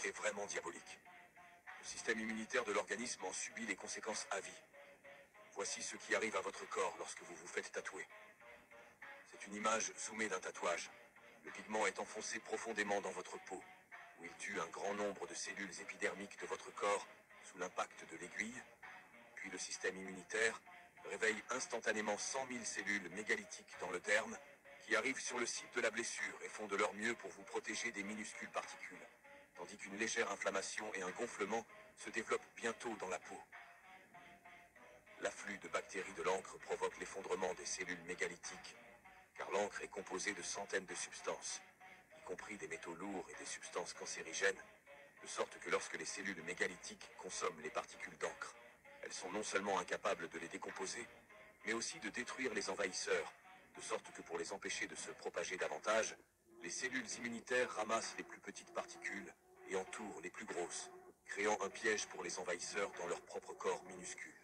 est vraiment diabolique. Le système immunitaire de l'organisme en subit les conséquences à vie. Voici ce qui arrive à votre corps lorsque vous vous faites tatouer. C'est une image zoomée d'un tatouage. Le pigment est enfoncé profondément dans votre peau, où il tue un grand nombre de cellules épidermiques de votre corps sous l'impact de l'aiguille. Puis le système immunitaire réveille instantanément 100 000 cellules mégalithiques dans le derme, qui arrivent sur le site de la blessure et font de leur mieux pour vous protéger des minuscules particules, tandis qu'une légère inflammation et un gonflement se développent bientôt dans la peau. L'afflux de bactéries de l'encre provoque l'effondrement des cellules mégalithiques, car l'encre est composée de centaines de substances, y compris des métaux lourds et des substances cancérigènes, de sorte que lorsque les cellules mégalithiques consomment les particules d'encre, elles sont non seulement incapables de les décomposer, mais aussi de détruire les envahisseurs, de sorte que pour les empêcher de se propager davantage, les cellules immunitaires ramassent les plus petites particules et entourent les plus grosses, créant un piège pour les envahisseurs dans leur propre corps minuscule.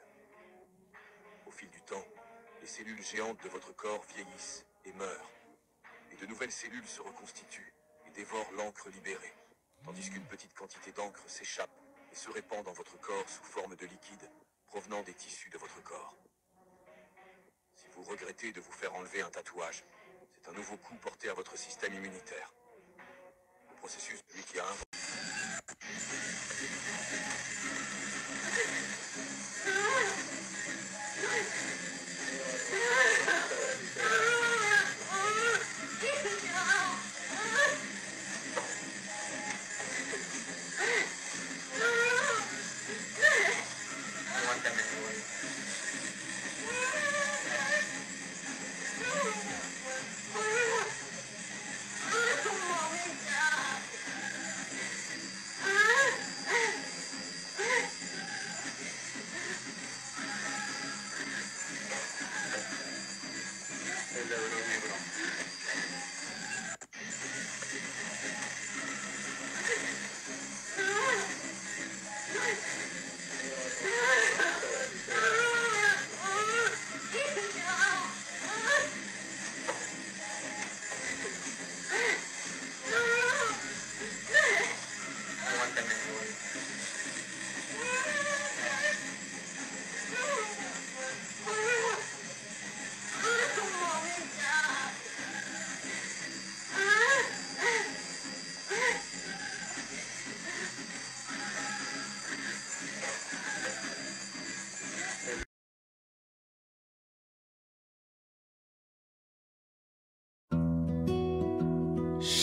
Au fil du temps, les cellules géantes de votre corps vieillissent et meurent, et de nouvelles cellules se reconstituent et dévorent l'encre libérée, tandis qu'une petite quantité d'encre s'échappe et se répand dans votre corps sous forme de liquide provenant des tissus de votre corps. Si vous regrettez de vous faire enlever un tatouage, c'est un nouveau coup porté à votre système immunitaire. Le processus, lui qui a un...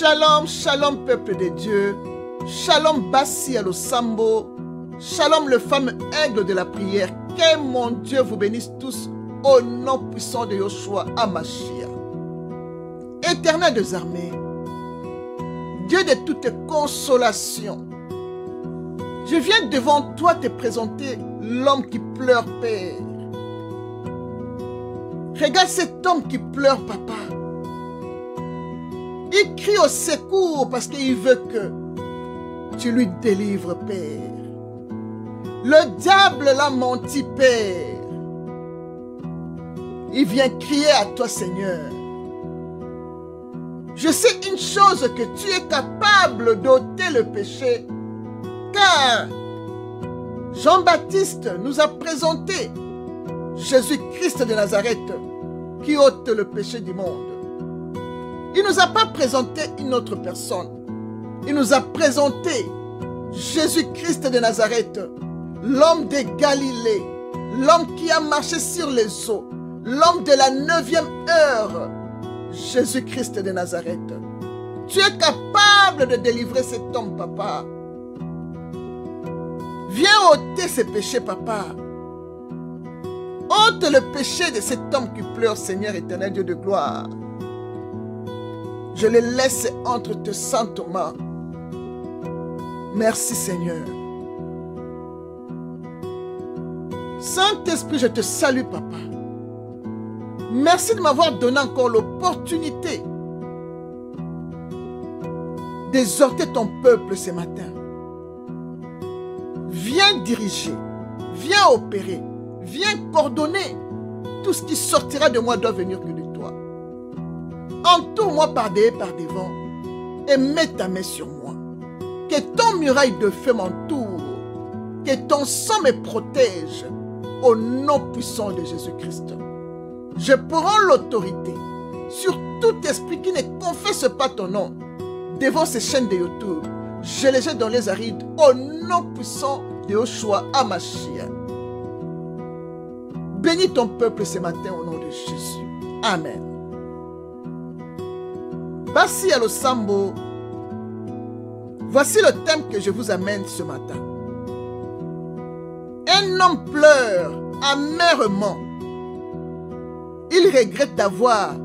Shalom, shalom peuple de Dieu, shalom Bassi Alosambo, shalom le fameux aigle de la prière, que mon Dieu vous bénisse tous au nom puissant de Yoshua Hamashia. Éternel des armées, Dieu de toute consolation, je viens devant toi te présenter l'homme qui pleure, Père. Regarde cet homme qui pleure, Papa. Il crie au secours parce qu'il veut que tu lui délivres, Père. Le diable l'a menti, Père. Il vient crier à toi, Seigneur. Je sais une chose, que tu es capable d'ôter le péché, car Jean-Baptiste nous a présenté Jésus-Christ de Nazareth qui ôte le péché du monde. Il ne nous a pas présenté une autre personne. Il nous a présenté Jésus-Christ de Nazareth, l'homme de Galilée, l'homme qui a marché sur les eaux, l'homme de la 9e heure, Jésus-Christ de Nazareth. Tu es capable de délivrer cet homme, Papa. Viens ôter ses péchés, Papa. Ôte le péché de cet homme qui pleure, Seigneur éternel, Dieu de gloire. Je le laisse entre tes saintes mains. Merci, Seigneur. Saint-Esprit, je te salue, Papa. Merci de m'avoir donné encore l'opportunité d'exhorter ton peuple ce matin. Viens diriger, viens opérer, viens coordonner. Tout ce qui sortira de moi doit venir que de toi. Entoure-moi par derrière, par devant et mets ta main sur moi. Que ton muraille de feu m'entoure. Que ton sang me protège. Au nom puissant de Jésus-Christ. Je prends l'autorité sur tout esprit qui ne confesse pas ton nom devant ces chaînes de YouTube. Je les jette dans les arides au nom puissant de Yoshua Hamashiach. Bénis ton peuple ce matin au nom de Jésus. Amen. Basi à Losambo. Voici le thème que je vous amène ce matin. Un homme pleure amèrement. Il regrette d'avoir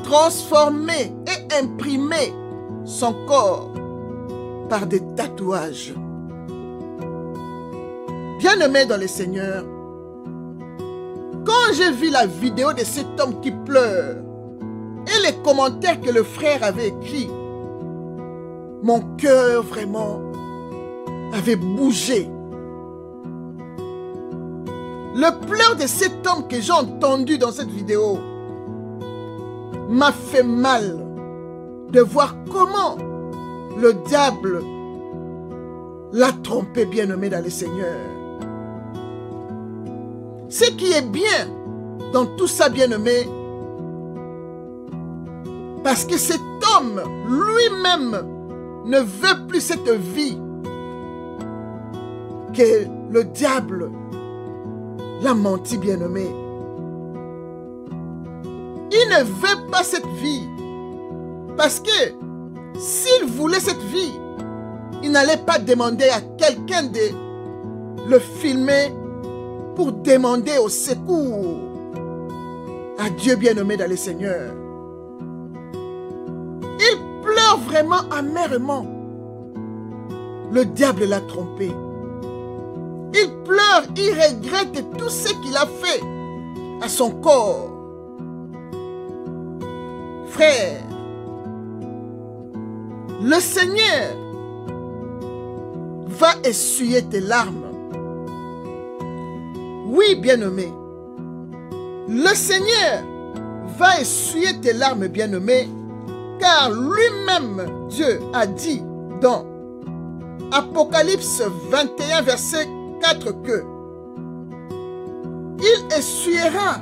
transformé et imprimé son corps par des tatouages. Bien-aimé dans le Seigneur, quand j'ai vu la vidéo de cet homme qui pleure et les commentaires que le frère avait écrits, mon cœur vraiment avait bougé. Le pleur de cet homme que j'ai entendu dans cette vidéo m'a fait mal de voir comment le diable l'a trompé, bien-aimé dans le Seigneur. Ce qui est bien dans tout ça, bien-aimé, parce que cet homme lui-même ne veut plus cette vie que le diable l'a menti, bien-aimé. Il ne veut pas cette vie. Parce que s'il voulait cette vie, il n'allait pas demander à quelqu'un de le filmer pour demander au secours à Dieu, bien-aimé dans le Seigneur. Il pleure vraiment amèrement. Le diable l'a trompé. Il pleure, il regrette tout ce qu'il a fait à son corps. Frère, le Seigneur va essuyer tes larmes. Oui, bien-aimé, le Seigneur va essuyer tes larmes, bien-aimé, car lui-même, Dieu, a dit dans Apocalypse 21, verset 4 que il essuiera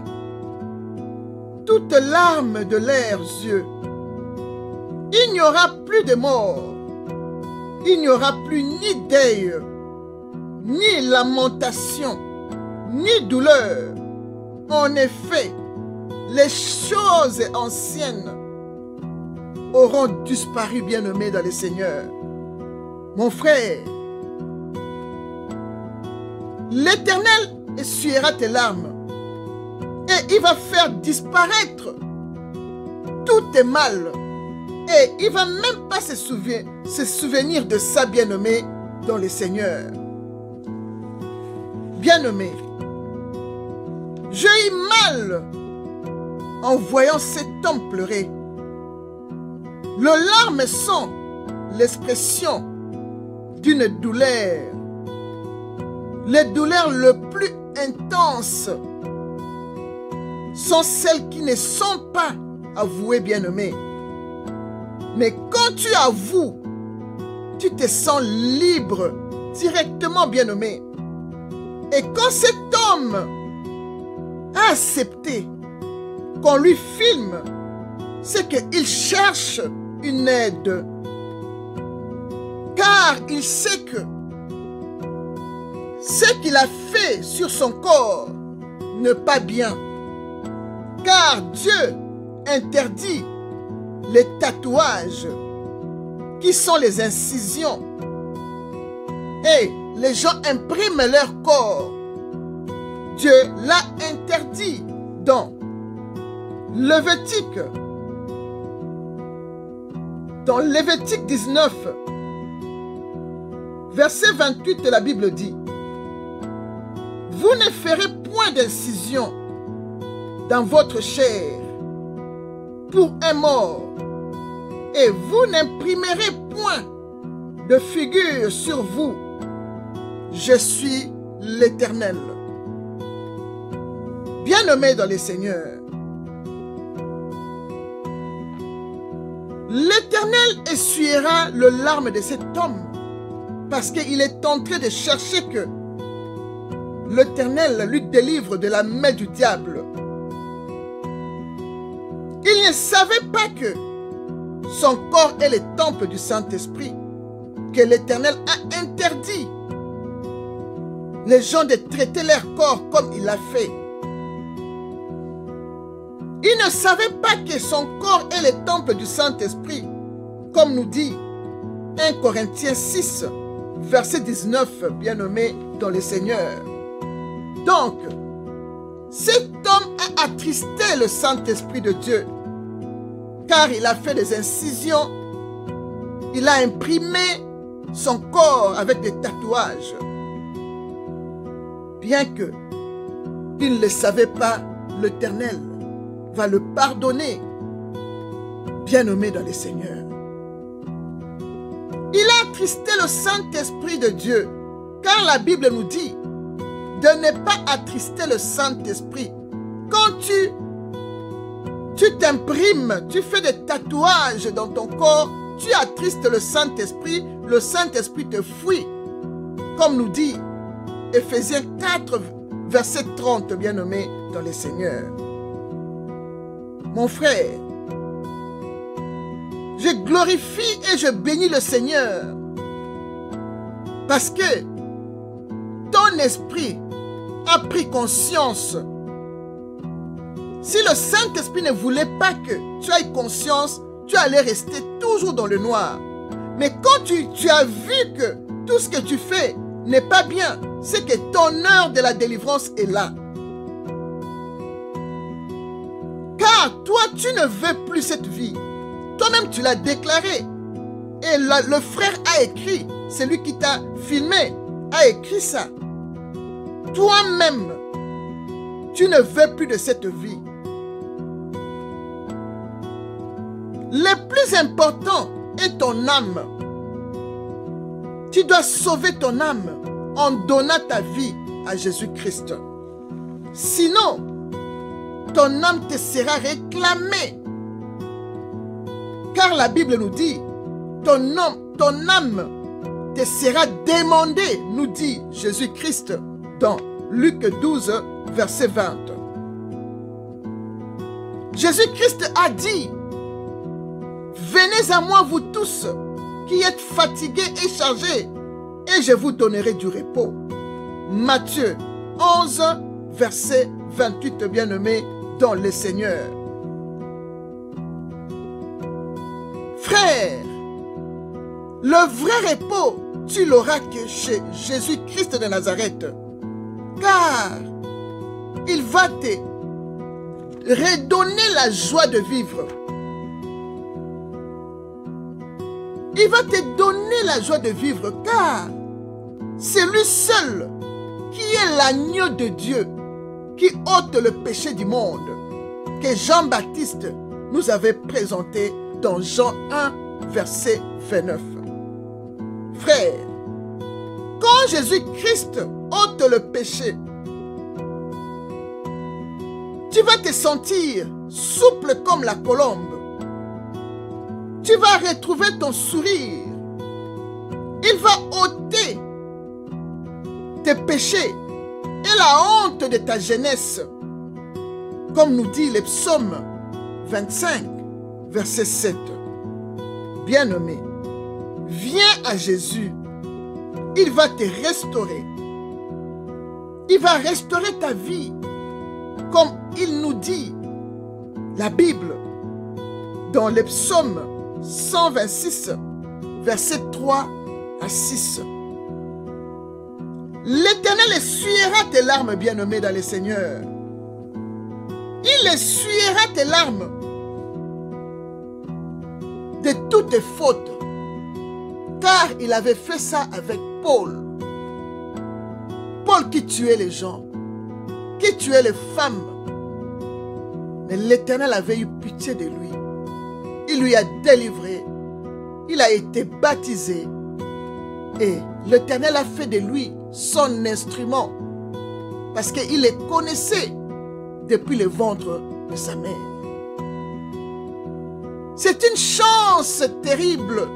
toutes larmes de leurs yeux. Il n'y aura plus de mort. Il n'y aura plus ni deuil, ni lamentation, ni douleur. En effet, les choses anciennes auront disparu, bien-aimés dans le Seigneur. Mon frère, l'Éternel essuiera tes larmes et il va faire disparaître tous tes mal. Et il ne va même pas se souvenir de ça, bien-aimé, dans le Seigneur. Bien-aimé, j'ai eu mal en voyant cet homme pleurer. Les larmes sont l'expression d'une douleur. Les douleurs les plus intenses sont celles qui ne sont pas avouées, bien-aimé. Mais quand tu avoues, tu te sens libre directement, bien-aimé. Et quand cet homme a accepté qu'on lui filme, c'est qu'il cherche une aide. Car il sait que ce qu'il a fait sur son corps n'est pas bien. Car Dieu interdit les tatouages qui sont les incisions. Et les gens impriment leur corps. Dieu l'a interdit dans Lévitique. Dans Lévitique 19, verset 28, la Bible dit: vous ne ferez point d'incision dans votre chair pour un mort, et vous n'imprimerez point de figure sur vous. Je suis l'Éternel. Bien-aimés dans les Seigneurs, L'Éternel essuiera le larme de cet homme parce qu'il est en train de chercher que l'Éternel lui délivre de la main du diable. Il ne savait pas que son corps est le temple du Saint-Esprit, que l'Éternel a interdit les gens de traiter leur corps comme il l'a fait. Il ne savait pas que son corps est le temple du Saint-Esprit, comme nous dit 1 Corinthiens 6, verset 19, bien-aimé dans le Seigneur. Donc, cet homme a attristé le Saint-Esprit de Dieu, car il a fait des incisions, il a imprimé son corps avec des tatouages. Bien que il ne le savait pas, l'Éternel va le pardonner, bien-aimé dans le Seigneur. Il a attristé le Saint-Esprit de Dieu, car la Bible nous dit de ne pas attrister le Saint-Esprit. Quand tu t'imprimes, tu fais des tatouages dans ton corps, tu attristes le Saint-Esprit te fuit. Comme nous dit Éphésiens 4, verset 30, bien-aimé dans le Seigneur. Mon frère, je glorifie et je bénis le Seigneur parce que ton esprit a pris conscience. Si le Saint-Esprit ne voulait pas que tu aies conscience, tu allais rester toujours dans le noir. Mais quand tu as vu que tout ce que tu fais n'est pas bien, c'est que ton heure de la délivrance est là. Car toi, tu ne veux plus cette vie. Toi-même, tu l'as déclaré. Et le frère a écrit, celui qui t'a filmé, a écrit ça. Toi-même, tu ne veux plus de cette vie. Le plus important est ton âme. Tu dois sauver ton âme en donnant ta vie à Jésus-Christ. Sinon, ton âme te sera réclamée. Car la Bible nous dit, ton âme te sera demandée, nous dit Jésus-Christ dans Luc 12, verset 20. Jésus-Christ a dit, venez à moi vous tous qui êtes fatigués et chargés, et je vous donnerai du repos. Matthieu 11, verset 28, bien-aimé dans le Seigneur. Frère, le vrai repos, tu l'auras que chez Jésus-Christ de Nazareth, car il va te redonner la joie de vivre. Il va te donner la joie de vivre, car c'est lui seul qui est l'agneau de Dieu, qui ôte le péché du monde, que Jean-Baptiste nous avait présenté dans Jean 1, verset 29. Frère, quand Jésus-Christ ôte le péché, tu vas te sentir souple comme la colombe. Tu vas retrouver ton sourire. Il va ôter tes péchés et la honte de ta jeunesse. Comme nous dit le psaume 25, verset 7. Bien-aimé, viens à Jésus. Il va te restaurer. Il va restaurer ta vie. Comme il nous dit, la Bible, dans le psaume 126, versets 3 à 6. L'Éternel essuiera tes larmes, bien-aimé dans le Seigneur. Il essuiera tes larmes de toutes tes fautes, car il avait fait ça avec Paul. Paul qui tuait les gens, qui tuait les femmes. Mais l'Éternel avait eu pitié de lui. Il lui a délivré. Il a été baptisé. Et l'Éternel a fait de lui son instrument. Parce qu'il les connaissait depuis le ventre de sa mère. C'est une chance terrible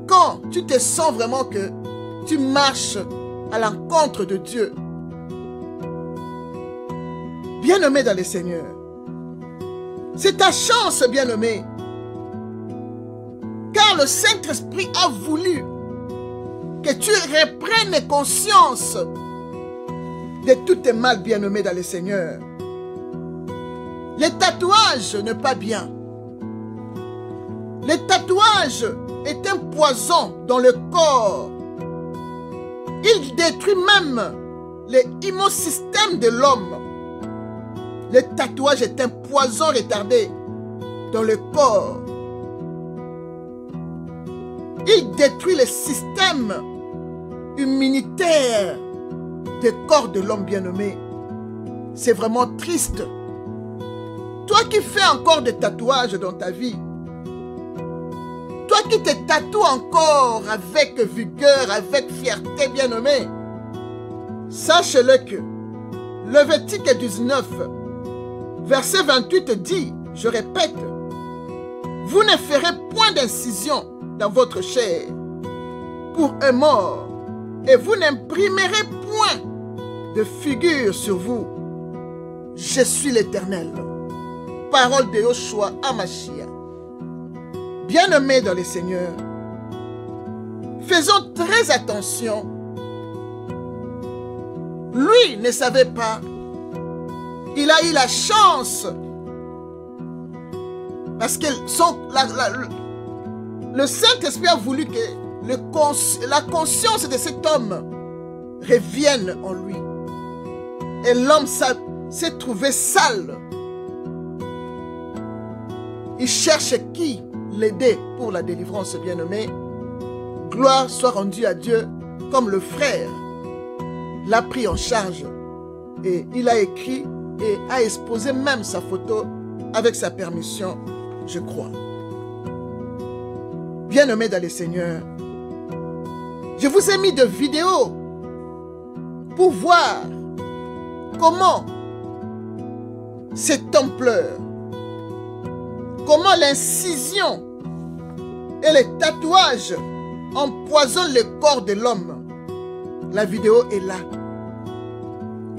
quand tu te sens vraiment que tu marches à l'encontre de Dieu. Bien-aimé dans le Seigneur, c'est ta chance, bien-aimé, car le Saint-Esprit a voulu que tu reprennes conscience de tous tes mal, bien-aimé dans le Seigneur. Les tatouages n'est pas bien. Les tatouages est un poison dans le corps. Il détruit même les immunosystèmes de l'homme. Le tatouage est un poison retardé dans le corps. Il détruit le système immunitaire du corps de l'homme bien-aimé. C'est vraiment triste. Toi qui fais encore des tatouages dans ta vie, toi qui te tatoues encore avec vigueur, avec fierté, bien-aimé, sache-le que Lévitique 19, verset 28 dit, je répète, vous ne ferez point d'incision dans votre chair pour un mort, et vous n'imprimerez point de figure sur vous. Je suis l'Éternel. Parole de Yoshua Amashia. Bien-aimés dans le Seigneur, faisons très attention. Lui ne savait pas. Il a eu la chance parce que le Saint-Esprit a voulu que la conscience de cet homme revienne en lui. Et l'homme s'est trouvé sale. Il cherche qui l'aider pour la délivrance, bien-aimé. Gloire soit rendue à Dieu comme le frère l'a pris en charge. Et il a écrit et a exposé même sa photo avec sa permission, je crois. Bien-aimé dans le Seigneur, je vous ai mis de vidéos pour voir comment cet homme pleure, comment l'incision et les tatouages empoisonnent le corps de l'homme. La vidéo est là.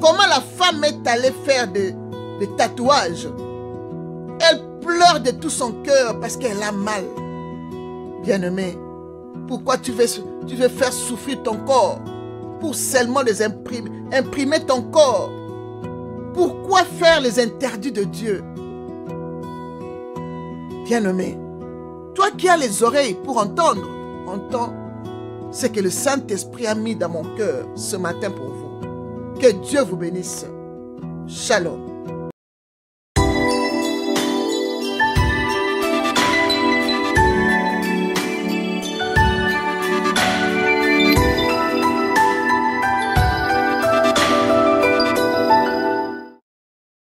Comment la femme est allée faire des tatouages. Elle pleure de tout son cœur parce qu'elle a mal. Bien-aimé, pourquoi tu veux faire souffrir ton corps pour seulement imprimer ton corps? Pourquoi faire les interdits de Dieu? Bien-aimé, toi qui as les oreilles pour entendre, entends ce que le Saint-Esprit a mis dans mon cœur ce matin pour vous. Que Dieu vous bénisse. Shalom.